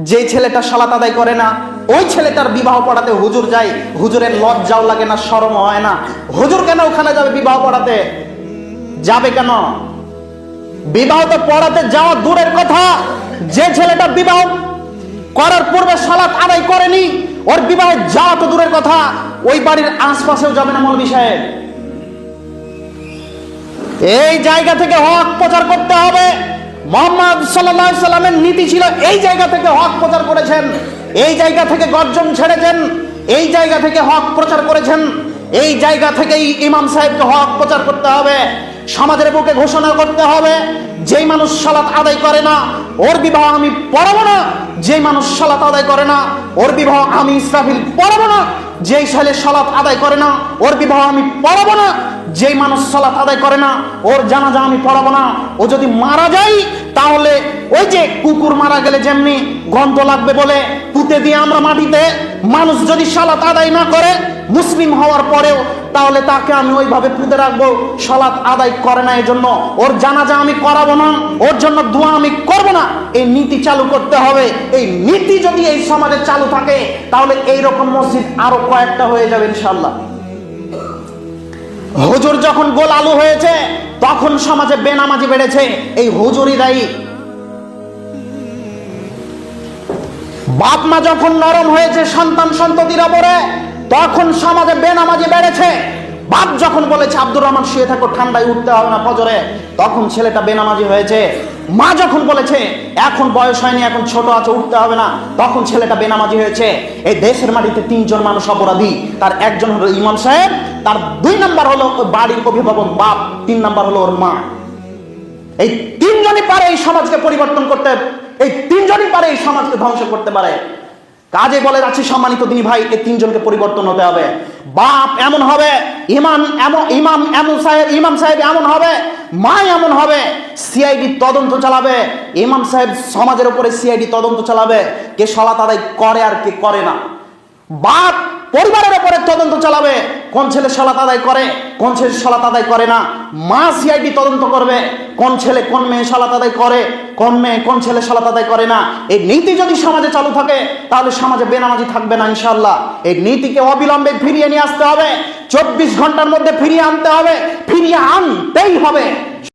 যে ছেলেটা সালাত আদায় করে না, ওই ছেলেটার বিবাহ পড়াতে হুজুর যায়, হুজুরের লজ্জাও লাগে না, শরম হয় না। হুজুর কেন ওখানে যাবে বিবাহ পড়াতে? যাবে কেন? বিবাহ তো পড়াতে যাওয়া দূরের কথা, যে ছেলেটা বিবাহ করার পূর্বে সালাত আদায় করেনি, ওর বিবাহে যাওয়া তো দূরের কথা, ওই বাড়ির আশপাশেও যাবে না মৌলভী সাহেব। এই জায়গা থেকে হক প্রচার করতে হবে। মুহাম্মদ সাল্লাল্লাহু আলাইহি সাল্লামের নীতি ছিল, এই জায়গা থেকে হক প্রচার করেছেন, এই জায়গা থেকে গর্জন ছেড়েছেন, এই জায়গা থেকে হক প্রচার করেছেন, এই জায়গা থেকেই ইমাম সাহেবকে হক প্রচার করতে হবে। সমাজের বুকে ঘোষণা করতে হবে, যেই মানুষ সালাত আদায় করে না ওর বিবাহ আমি পড়াবো না, যেই মানুষ সালাত আদায় করে না ওর বিবাহ আমি ইসরাফিল পড়াবো না, যেই ছেলে সালাত আদায় করে না ওর বিবাহ আমি পড়াবো না, যেই মানুষ সালাত আদায় করে না ওর জানাজা আমি পড়াবো না। ও যদি মারা যায় তাহলে ওই যে কুকুর মারা গেলে যেমনি গন্ধ লাগবে বলে পুঁতে দিয়ে আমরা মাটিতে, মানুষ যদি সালাত আদায় না করে মুসলিম হওয়ার পরেও, তাহলে তাকে আমি ওইভাবে পুঁতে রাখবো। সালাত আদায় করে না, এই জন্য ওর জানাজা আমি করাবো না, ওর জন্য দোয়া আমি করবো না। এই নীতি চালু করতে হবে। এই নীতি যদি এই সমাজে চালু থাকে তাহলে এইরকম মসজিদ আরো কয়েকটা হয়ে যাবে ইনশাআল্লাহ। হুজুর যখন গোল আলু হয়েছে তখন সমাজে বেনামাজি বেড়েছে, এই হুজুরই দায়ী। বাপ মা যখন নরম হয়েছে সন্তান সন্ততির উপরে, তখন সমাজে বেনামাজি বেড়েছে। বাপ যখন বলেছে আব্দুর রহমান শুয়ে থাকো, ঠান্ডায় উঠতে হবে না ফজরে, তখন ছেলেটা বেনামাজি হয়েছে। মা যখন বলেছে এখন বয়স হয়নি, এখন ছোট আছে, উঠতে হবে না, তখন ছেলেটা বেনামাজি হয়েছে। এই দেশের মাটিতে তিনজন মানুষ অপরাধী, তার একজন হলো ইমাম সাহেব, তার 2 নাম্বার হলো বাড়ির অভিভাবক বাপ, 3 নাম্বার হলো ওর মা। এই তিনজনই পারে এই সমাজকে পরিবর্তন করতে, এই তিনজনই পারে এই সমাজকে ধ্বংস করতে পারে। কাজে বলে যাচ্ছি সম্মানিত দিনী ভাই, এই তিনজনকে পরিবর্তন হতে হবে। বাপ এমন হবে, ইমাম সাহেব এমন হবে, মা এমন হবে, সিআইডি তদন্ত চালাবে। ইমাম সাহেব সমাজের উপরে সিআইডি তদন্ত চালাবে, কে সালাত আদায় করে আর কে করে না। বাপ পরিবারের উপরে তদন্ত চালাবে, কোন ছেলে সালাত আদায় করে, কোন ছেলে সালাত আদায় করে না। মা সিআইডি তদন্ত করবে, কোন ছেলে কোন মেয়ে সালাত আদায় করে, কোন মেয়ে কোন ছেলে সালাত আদায় করে না। এই নীতি যদি সমাজে চালু থাকে তাহলে সমাজে বেনামাজি থাকবে না ইনশাআল্লাহ। এই নীতিকে অবিলম্বে ফিরিয়ে নিয়ে আসতে হবে, 24 ঘন্টার মধ্যে ফিরিয়ে আনতে হবে, ফিরিয়ে আনতেই হবে।